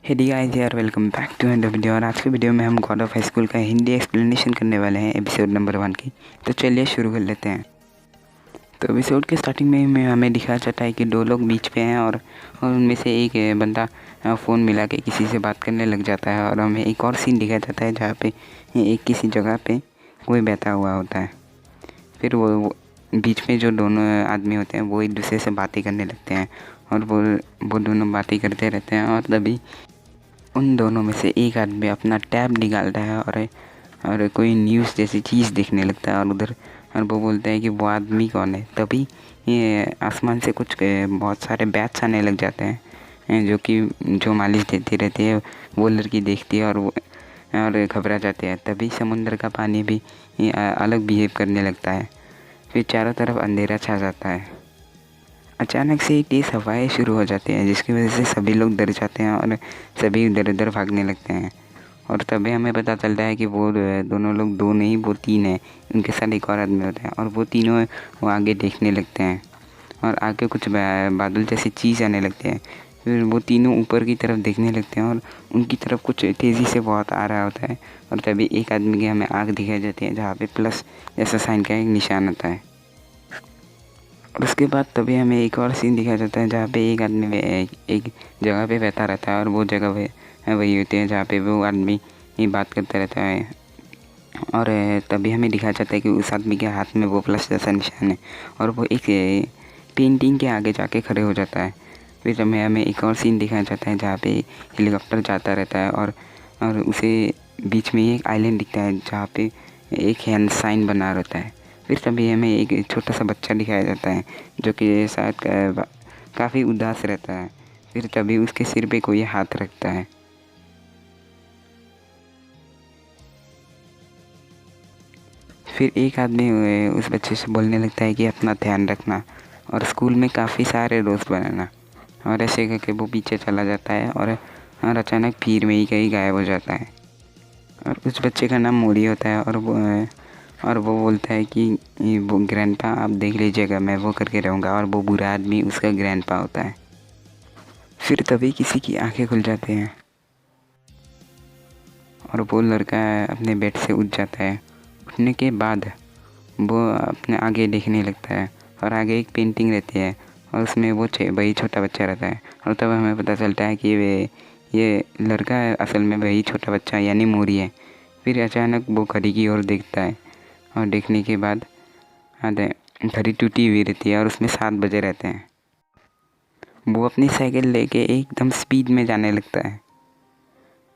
Hey the guys यार, welcome back to another video. और आज के वीडियो में हम गॉड ऑफ हाई स्कूल का हिंदी एक्सप्लेनेशन करने वाले हैं एपिसोड नंबर 1 की। तो चलिए शुरू कर लेते हैं। तो एपिसोड के स्टार्टिंग में हमें दिखाया जाता है कि दो लोग बीच पे हैं और उनमें से एक बंदा फ़ोन मिला के किसी से बात करने लग जाता है। और हमें एक और सीन दिखाया जाता है जहाँ पे एक किसी जगह पे कोई बैठा हुआ होता है। फिर वो बीच में जो दोनों आदमी होते हैं वो एक दूसरे से बातें करने लगते हैं और वो दोनों बातें करते रहते हैं। और तभी उन दोनों में से एक आदमी अपना टैब निकालता है और कोई न्यूज़ जैसी चीज़ देखने लगता है और उधर और वो बोलता है कि वो आदमी कौन है। तभी ये आसमान से कुछ बहुत सारे बैट्स आने लग जाते हैं जो मालिश देती रहती है। वो लड़की देखती है और घबरा जाती है। तभी समुंदर का पानी भी अलग बिहेव करने लगता है। फिर चारों तरफ अंधेरा छा जाता है। अचानक से तेज़ हवाएं शुरू हो जाती हैं जिसकी वजह से सभी लोग डर जाते हैं और सभी इधर उधर भागने लगते हैं। और तभी हमें पता चलता है कि वो दोनों लोग दो नहीं, वो तीन हैं। उनके साथ एक और आदमी होता है और वो तीनों वो आगे देखने लगते हैं और आगे कुछ बादल जैसी चीज़ आने लगते हैं। फिर वो तीनों ऊपर की तरफ देखने लगते हैं और उनकी तरफ कुछ तेज़ी से बहुत आ रहा होता है। और तभी एक आदमी की हमें आँख दिखाई जाती है जहाँ पे प्लस जैसा साइन का एक निशान आता है। और उसके बाद तभी हमें एक और सीन दिखाया जाता है जहाँ पे एक आदमी एक जगह पे बैठा रहता है और वो जगह वही होती है जहाँ पे वो आदमी ही बात करता रहता है। और तभी हमें दिखाया जाता है कि उस आदमी के हाथ में वो प्लस जैसा निशान है और वो एक पेंटिंग के आगे जाके खड़े हो जाता है। फिर हमें एक और सीन दिखाया जाता है जहाँ पे हेलीकॉप्टर जाता रहता है और उसे बीच में एक आइलैंड दिखता है जहाँ पे एक हैंड साइन बना रहता है। फिर तभी हमें एक छोटा सा बच्चा दिखाया जाता है जो कि शायद काफ़ी उदास रहता है। फिर तभी उसके सिर पे कोई हाथ रखता है। फिर एक आदमी उस बच्चे से बोलने लगता है कि अपना ध्यान रखना और स्कूल में काफ़ी सारे दोस्त बनाना। और ऐसे करके वो पीछे चला जाता है और अचानक भीड़ में ही कहीं गायब हो जाता है। और उस बच्चे का नाम मोरी होता है और वो बोलता है कि वो ग्रैंडपा आप देख लीजिएगा, मैं वो करके रहूँगा। और वो बुरा आदमी उसका ग्रैंडपा होता है। फिर तभी किसी की आंखें खुल जाती हैं और वो लड़का अपने बेड से उठ जाता है। उठने के बाद वो अपने आगे देखने लगता है और आगे एक पेंटिंग रहती है और उसमें वही छोटा बच्चा रहता है। और तब हमें पता चलता है कि ये लड़का असल में वही छोटा बच्चा यानी मोरी है। फिर अचानक वो घड़ी की ओर देखता है और देखने के बाद घड़ी टूटी हुई रहती है और उसमें 7 बजे रहते हैं। वो अपनी साइकिल लेके एकदम स्पीड में जाने लगता है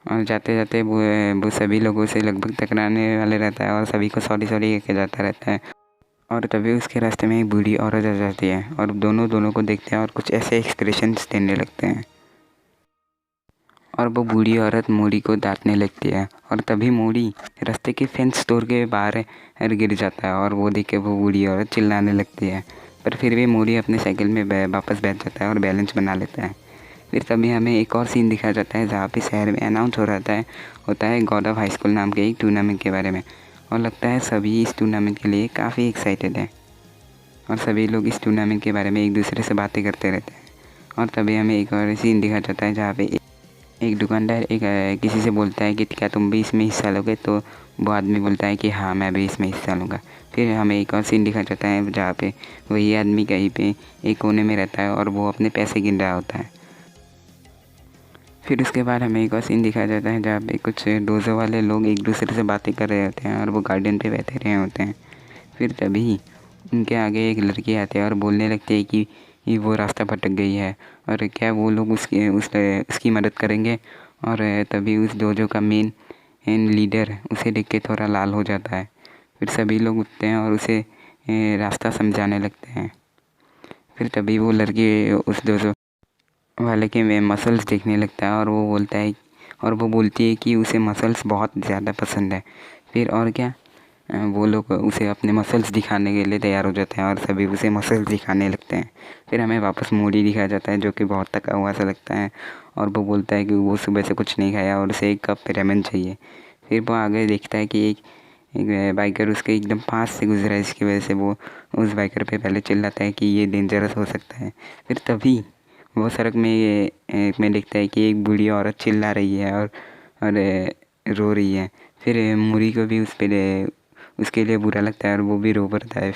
और जाते जाते वो सभी लोगों से लगभग टकराने वाले रहता है और सभी को सॉरी सॉरी कहके जाता रहता है। और तभी उसके रास्ते में एक बूढ़ी औरत आ जाती है और दोनों को देखते हैं और कुछ ऐसे एक्सप्रेशंस देने लगते हैं। और वो बूढ़ी औरत मोरी को डांटने लगती है और तभी मोरी रास्ते के फेंस तोड़ के बाहर गिर जाता है और वो देख के वो बूढ़ी औरत चिल्लाने लगती है। पर फिर भी मोरी अपने साइकिल में वापस बैठ जाता है और बैलेंस बना लेता है। फिर तभी हमें एक और सीन दिखाया जाता है जहाँ पे शहर में अनाउंस हो रहा होता है गॉड ऑफ हाई स्कूल नाम के एक टूर्नामेंट के बारे में। और लगता है सभी इस टूर्नामेंट के लिए काफ़ी एक्साइटेड है और सभी लोग इस टूर्नामेंट के बारे में एक दूसरे से बातें करते रहते हैं। और तभी हमें एक और सीन दिखाया जाता है जहाँ पे एक दुकानदार किसी से बोलता है कि क्या तुम भी इसमें हिस्सा लोगे। तो वो आदमी बोलता है कि हाँ, मैं भी इसमें हिस्सा लूँगा। फिर हमें एक और सीन दिखाया जाता है जहाँ पे वही आदमी कहीं पे एक कोने में रहता है और वो अपने पैसे गिन रहा होता है। फिर उसके बाद हमें एक और सीन दिखाया जाता है जहाँ पे कुछ डोजो वाले लोग एक दूसरे से बातें कर रहे होते हैं और वो गार्डन पे बैठे रहे होते हैं। फिर तभी उनके आगे एक लड़की आती है और बोलने लगती है कि वो रास्ता भटक गई है और क्या वो लोग उसकी मदद करेंगे। और तभी उस डोजो का मेन लीडर उसे देख के थोड़ा लाल हो जाता है। फिर सभी लोग उठते हैं और उसे रास्ता समझाने लगते हैं। फिर तभी वो लड़की उस डोजो वाले के में मसल्स देखने लगता है और वो बोलती है कि उसे मसल्स बहुत ज़्यादा पसंद है। फिर और क्या, वो लोग उसे अपने मसल्स दिखाने के लिए तैयार हो जाते हैं और सभी उसे मसल्स दिखाने लगते हैं। फिर हमें वापस मोड़ी दिखाया जाता है जो कि बहुत थका हुआ सा लगता है और वो बोलता है कि वो सुबह से कुछ नहीं खाया और उसे एक कप रेमन चाहिए। फिर वो आगे देखता है कि एक बाइकर उसके एकदम पास से गुजरा है, इसकी वजह से वो उस बाइकर पे पहले चिल्लाता है कि ये डेंजरस हो सकता है। फिर तभी वो सड़क में देखता है कि एक बूढ़ी औरत चिल्ला रही है और रो रही है। फिर मूरी को भी उसके लिए बुरा लगता है और वो भी रो पड़ता है।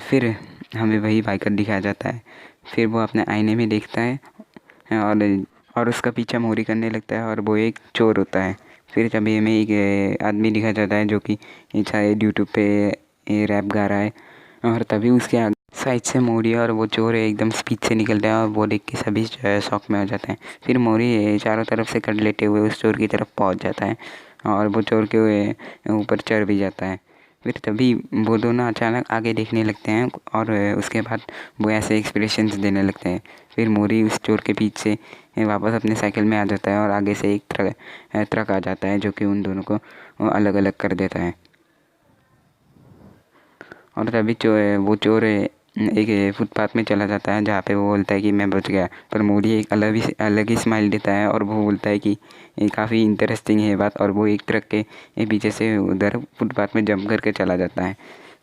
फिर हमें वही बाइकर दिखाया जाता है। फिर वो अपने आईने में देखता है और उसका पीछा मोरी करने लगता है और वो एक चोर होता है। फिर तभी हमें एक आदमी दिखाया जाता है जो कि शायद यूट्यूब पे रैप गा रहा है। और तभी उसके साइड से मोरी और वो चोर एकदम स्पीड से निकलता है और वो देख के सभी शॉक में आ जाते हैं। फिर मोरी चारों तरफ से कट लेते हुए उस चोर की तरफ पहुंच जाता है और वो चोर के ऊपर चढ़ भी जाता है। फिर तभी वो दोनों अचानक आगे देखने लगते हैं और उसके बाद वो ऐसे एक्सप्रेशंस देने लगते हैं। फिर मोरी उस चोर के पीछे वापस अपने साइकिल में आ जाता है और आगे से एक ट्रक आ जाता है जो कि उन दोनों को अलग अलग कर देता है। और तभी वो चोर एक फुटपाथ में चला जाता है जहाँ पे वो बोलता है कि मैं बच गया। पर मोरी एक अलग ही स्माइल देता है और वो बोलता है कि ये काफ़ी इंटरेस्टिंग है बात, और वो एक ट्रक के पीछे से उधर फुटपाथ में जंप करके चला जाता है।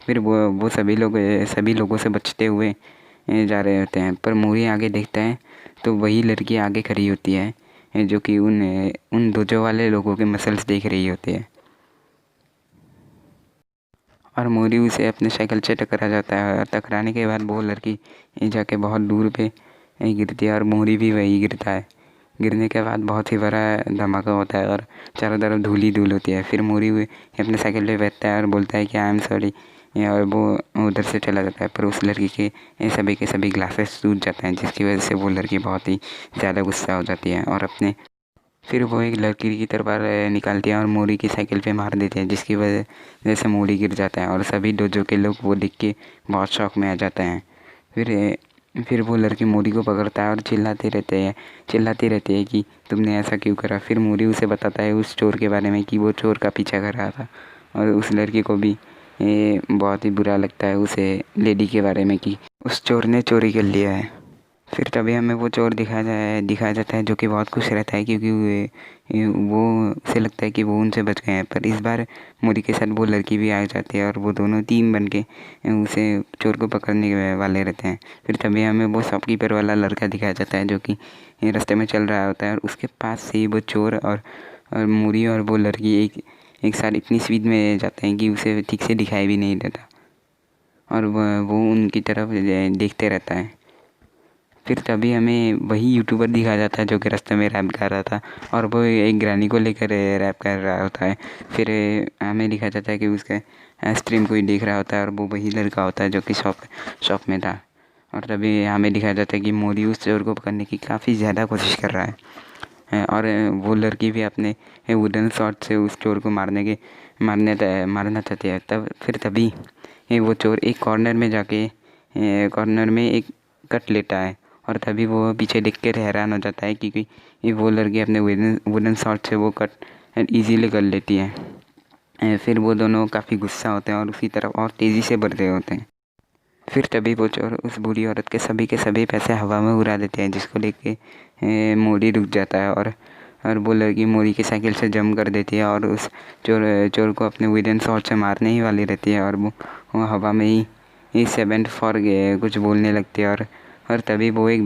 फिर वो सभी लोगों से बचते हुए जा रहे होते हैं। पर मोरी आगे देखता है तो वही लड़की आगे खड़ी होती है जो कि उन दोजो वाले लोगों के मसल्स देख रही होती है। और मोरी उसे अपने साइकिल से टकरा जाता है और टकराने के बाद वो लड़की जाके बहुत दूर पे गिरती है और मोरी भी वही गिरता है। गिरने के बाद बहुत ही बड़ा धमाका होता है और चारों तरफ धूल ही धूल होती है। फिर मोरी अपने साइकिल पे बैठता है और बोलता है कि आई एम सॉरी, और वो उधर से चला जाता है। पर उस लड़की के सभी ग्लासेस टूट जाते हैं जिसकी वजह से वो लड़की बहुत ही ज़्यादा गुस्सा हो जाती है और फिर वो एक लड़की की तरफ निकालती है और मोरी की साइकिल पे मार देती है जिसकी वजह से मोरी गिर जाता है और सभी डोजो के लोग वो देख के बहुत शौक में आ जाते हैं। फिर वो लड़की मोरी को पकड़ता है और चिल्लाती रहती है कि तुमने ऐसा क्यों करा। फिर मोरी उसे बताता है उस चोर के बारे में कि वो चोर का पीछा कर रहा था, और उस लड़की को भी बहुत ही बुरा लगता है उसे लेडी के बारे में कि उस चोर ने चोरी कर लिया है। फिर तभी हमें वो चोर दिखाया जाता है जो कि बहुत खुश रहता है क्योंकि वो उसे लगता है कि वो उनसे बच गए हैं। पर इस बार मोरी के साथ वो लड़की भी आ जाती है और वो दोनों टीम बन के उसे चोर को पकड़ने वाले रहते हैं। फिर तभी हमें वो शॉपकीपर वाला लड़का दिखाया जाता है जो कि रास्ते में चल रहा होता है और उसके पास से ही वो चोर और मोरी और वो लड़की एक साथ इतनी स्पीड में जाते हैं कि उसे ठीक से दिखाई भी नहीं देता और वो उनकी तरफ देखते रहता है। फिर तभी हमें वही यूट्यूबर दिखाया जाता है जो कि रास्ते में रैप गा रहा था और वो एक ग्रैनी को लेकर रैप कर रहा होता है। फिर हमें दिखाया जाता है कि उसका स्ट्रीम कोई देख रहा होता है और वो वही लड़का होता है जो कि शॉप में था। और तभी हमें दिखाया जाता है कि मोदी उस चोर को पकड़ने की काफ़ी ज़्यादा कोशिश कर रहा है और वो लड़की भी अपने वुडन शॉट से उस चोर को मारना चाहती है। तभी वो चोर एक कॉर्नर में एक कट लेता है और तभी वो पीछे देख कर हैरान हो जाता है क्योंकि वो लड़की अपने वुडन शॉट से वो कट ईजीली कर लेती है। फिर वो दोनों काफ़ी गुस्सा होते हैं और उसकी तरफ और तेज़ी से बढ़ रहे होते हैं। फिर तभी वो चोर उस बूढ़ी औरत के सभी पैसे हवा में उड़ा देते हैं जिसको देख के मोरी रुक जाता है और वो लड़की मोरी की साइकिल से जंप कर देती है और उस चोर को अपने वुडन शॉट से मारने ही वाली रहती है और वो हवा में ही 7 फॉर कुछ बोलने लगती है और तभी वो एक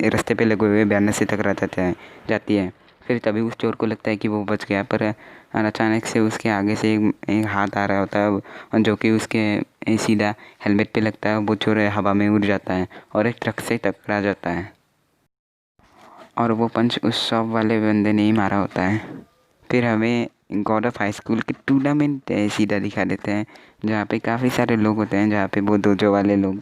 रास्ते पे लगे हुए बैनर से टकरा जाती है। फिर तभी उस चोर को लगता है कि वो बच गया, पर अचानक से उसके आगे से एक हाथ आ रहा होता है और जो कि उसके सीधा हेलमेट पे लगता है। वो चोर हवा में उड़ जाता है और एक ट्रक से टकरा जाता है और वो पंच उस शॉप वाले बंदे ने ही मारा होता है। फिर हमें गॉड ऑफ हाई स्कूल की टूर्नामेंट सीधा दिखा देते हैं जहाँ पे काफ़ी सारे लोग होते हैं, जहाँ पे वो डोजो वाले लोग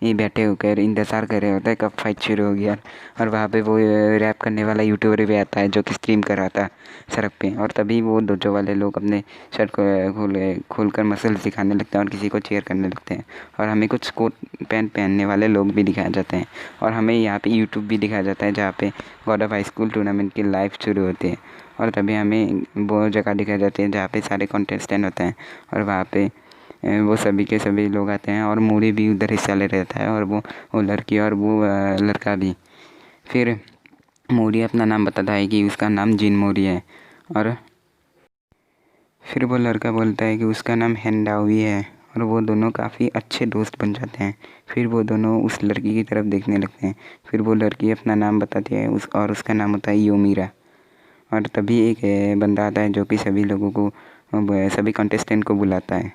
भी बैठे होकर इंतज़ार कर रहे होते हैं कब फाइट शुरू हो गया। और वहाँ पे वो रैप करने वाला यूट्यूबर भी आता है जो कि स्ट्रीम कर रहा था सड़क पे। और तभी वो डोजो वाले लोग अपने शर्ट को खोल कर मसल्स दिखाने लगते हैं और किसी को चेयर करने लगते हैं। और हमें कुछ कोट पैंट पहनने वाले लोग भी दिखाए जाते हैं और हमें यहाँ पे यूट्यूब भी दिखाया जाता है जहाँ पे God of high school tournament की लाइव शुरू होती है। और तभी हमें वो जगह दिखाई जाती है जहाँ पे सारे कॉन्टेस्टेंट होते हैं और वहाँ पे वो सभी के सभी लोग आते हैं और मोरी भी उधर हिस्सा ले रहता है और वो लड़की और वो लड़का भी। फिर मोरी अपना नाम बताता है कि उसका नाम जिन मोरी है और फिर वो लड़का बोलता है कि उसका नाम हेंडावी है और वो दोनों काफ़ी अच्छे दोस्त बन जाते हैं। फिर वो दोनों उस लड़की की तरफ देखने लगते हैं। फिर वो लड़की अपना नाम बताती है और उसका नाम होता है योमीरा। और तभी एक बंदा आता है जो कि सभी लोगों को सभी कंटेस्टेंट को बुलाता है।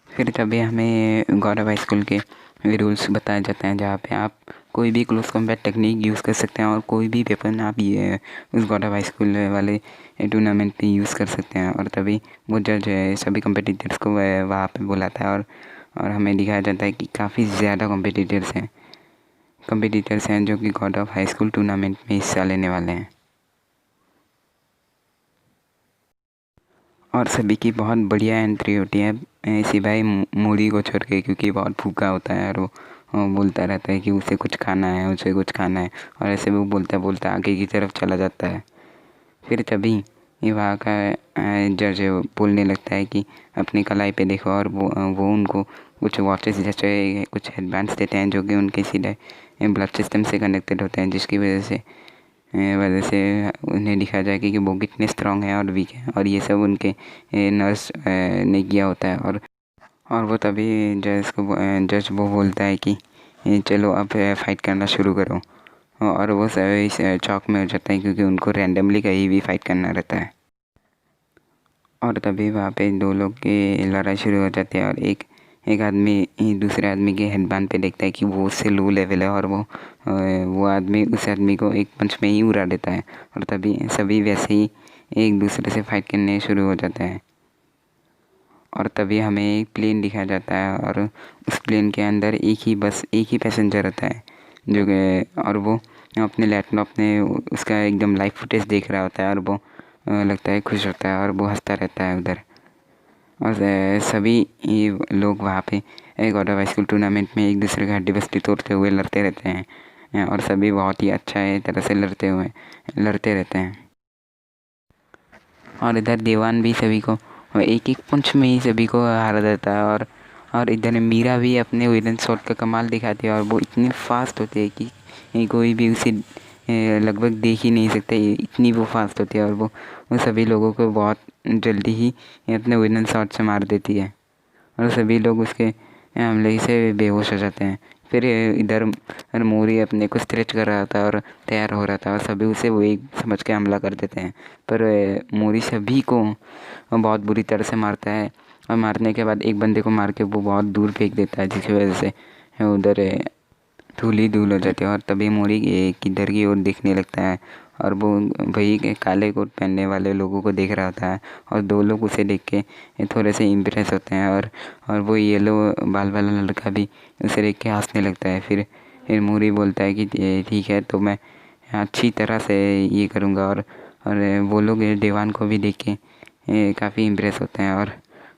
फिर तभी हमें गौरव हाई स्कूल के रूल्स बताए जाते हैं, जहाँ पे आप कोई भी क्लोज कॉम्बैट टेक्निक यूज़ कर सकते हैं और कोई भी वेपन आप ये उस गौरव हाई स्कूल वाले टूर्नामेंट पे यूज़ कर सकते हैं। और तभी वो जज सभी कॉम्पिटिटर्स को वहाँ पे बुलाता है और हमें दिखाया जाता है कि काफ़ी ज़्यादा कॉम्पिटिटर्स हैं जो कि गौरव हाई स्कूल टूर्नामेंट में हिस्सा लेने वाले हैं। और सभी की बहुत बढ़िया एंट्री होती है सिवाय मूरी को छोड़ के, क्योंकि बहुत भूखा होता है और वो बोलता रहता है कि उसे कुछ खाना है, उसे कुछ खाना है। और ऐसे वो बोलता बोलता आगे की तरफ चला जाता है। फिर तभी ये वहाँ का जज बोलने लगता है कि अपनी कलाई पे देखो, और वो उनको कुछ वॉचेस जैसे कुछ हेडबैंड्स देते हैं जो कि उनके सीधे ब्लड सिस्टम से कनेक्टेड होते हैं, जिसकी वजह से उन्हें दिखाया जाए कि वो कितने स्ट्रांग हैं और वीक हैं। और ये सब उनके नर्स ने किया होता है। और वो तभी जज वो बोलता है कि चलो अब फाइट करना शुरू करो। और वो सभी चौक में हो जाता है, क्योंकि उनको रैंडमली कहीं भी फाइट करना रहता है। और तभी वहाँ पे दो लोग की लड़ाई शुरू हो जाती है, और एक आदमी दूसरे आदमी के हेडबैंड पे देखता है कि वो उससे लो लेवल है, और वो आदमी उस आदमी को एक पंच में ही उड़ा देता है। और तभी सभी वैसे ही एक दूसरे से फाइट करने शुरू हो जाते हैं। और तभी हमें एक प्लेन दिखाया जाता है, और उस प्लेन के अंदर एक ही पैसेंजर होता है जो कि और वो अपने लैपटॉप में उसका एकदम लाइव फुटेज देख रहा होता है, और वो लगता है खुश होता है और वो हंसता रहता है उधर। और सभी ये लोग वहाँ पे गौरव हाई स्कूल टूर्नामेंट में एक दूसरे का हड्डी बस्ती तोड़ते हुए लड़ते रहते हैं, और सभी बहुत ही अच्छा है तरह से लड़ते रहते हैं। और इधर देवान भी सभी को एक एक पंच में ही सभी को हरा देता है। और इधर मीरा भी अपने विलन शॉट का कमाल दिखाती है, और वो इतनी फास्ट होती है कि कोई भी उसे लगभग देख ही नहीं सकता, इतनी वो फास्ट होती है। और वो सभी लोगों को बहुत जल्दी ही अपने विलन शॉट से मार देती है, और सभी लोग उसके हमले से बेहोश हो जाते हैं। फिर इधर मोरी अपने को स्ट्रेच कर रहा था और तैयार हो रहा था, और सभी उसे वही समझ के हमला कर देते हैं। पर मोरी सभी को बहुत बुरी तरह से मारता है, और मारने के बाद एक बंदे को मार के वो बहुत दूर फेंक देता है, जिसकी वजह से उधर धूल ही धूल हो जाती है। और तभी मोरी किधर की ओर देखने लगता है, और वो वही के काले कोट पहनने वाले लोगों को देख रहा होता है, और दो लोग उसे देख के थोड़े से इम्प्रेस होते हैं। और वो येलो बाल वाला लड़का भी उसे देख के हंसने लगता है। फिर मोरी बोलता है कि ठीक है, तो मैं अच्छी तरह से ये करूँगा। और वो लोग देवान को भी देख के काफ़ी इम्प्रेस होते हैं, और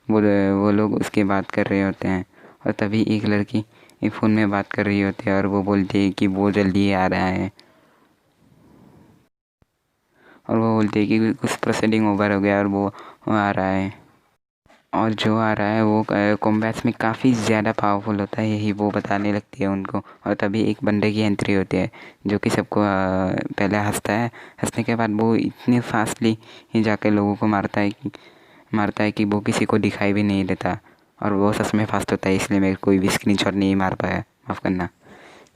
वो लोग उसकी बात कर रहे होते हैं। और तभी एक लड़की फ़ोन में बात कर रही होती है, और वो बोलती है कि वो जल्दी आ रहा है, और वो बोलती है कि कुछ प्रोसीडिंग ओवर हो गया और वो आ रहा है। और जो आ रहा है वो कॉम्बैट्स में काफ़ी ज़्यादा पावरफुल होता है, यही वो बताने लगती है उनको। और तभी एक बंदे की एंट्री होती है जो कि सबको पहले हंसता है। हंसने के बाद वो इतने फास्टली ही जाके लोगों को मारता है कि वो किसी को दिखाई भी नहीं देता। और वो सच में फास्ट होता है, इसलिए मैं कोई भी स्क्रीनशॉट नहीं मार पाया, माफ़ करना।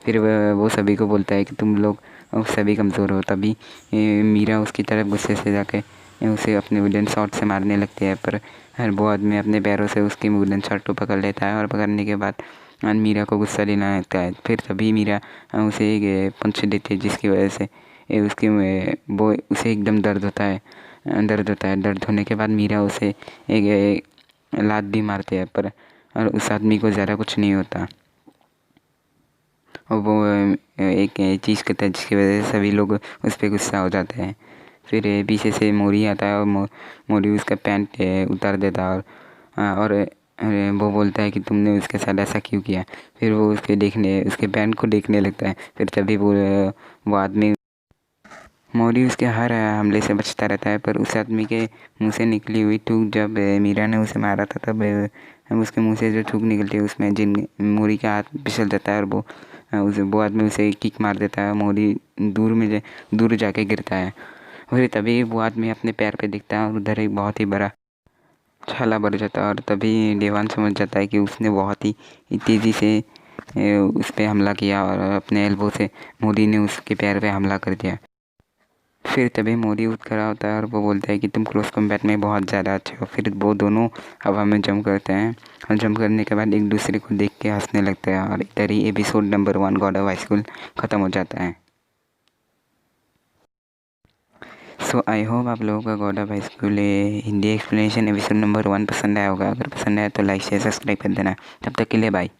फिर वो सभी को बोलता है कि तुम लोग सभी कमज़ोर हो। तभी मीरा उसकी तरफ गुस्से से जाके उसे अपने वुडन शॉट से मारने लगती है, पर वो आदमी अपने पैरों से उसकी वुडन शॉट को पकड़ लेता है, और पकड़ने के बाद मीरा को गुस्सा लेना लगता है। फिर तभी मीरा उसे एक पंच देती है, जिसकी वजह से वो उसे एकदम दर्द होने के बाद मीरा उसे एक लात भी मारती है, पर और उस आदमी को ज़्यादा कुछ नहीं होता। और वो एक चीज़ करता है जिसकी वजह से सभी लोग उस पर गुस्सा हो जाते हैं। फिर पीछे से मोरी आता है, और मोरी उसका पैंट उतार देता है, और वो बोलता है कि तुमने उसके साथ ऐसा क्यों किया। फिर वो उसके पैंट को देखने लगता है। फिर तभी वो आदमी मोरी उसके हर हमले से बचता रहता है, पर उस आदमी के मुंह से निकली हुई थूक जब मीरा ने उसे मारा था, तब उसके मुंह से जो थूक निकलती है उसमें मोरी का हाथ फिसल जाता है, और वो आदमी उसे किक मार देता है। मोरी दूर जाके गिरता है। और तभी वो आदमी अपने पैर पे दिखता है, और उधर एक बहुत ही बड़ा छाला भर जाता है और तभी देवान समझ जाता है कि उसने बहुत ही तेज़ी से उस पे हमला किया और अपने एल्बो से मोदी ने उसके पैर पे हमला कर दिया। फिर तभी मोदी उठ खड़ा होता है और वो बोलता है कि तुम क्लोज कॉम्बैट में बहुत ज़्यादा अच्छे हो। फिर वो दोनों हवा में जंप करते हैं और जंप करने के बाद एक दूसरे को देख के हंसने लगते हैं और इधर ही episode number 1 god of high school ख़त्म हो जाता है। सो आई होप आप लोगों का God of high school Hindi explanation episode number 1 पसंद आया होगा। अगर पसंद आया तो लाइक शेयर सब्सक्राइब कर देना। तब तक के लिए बाय।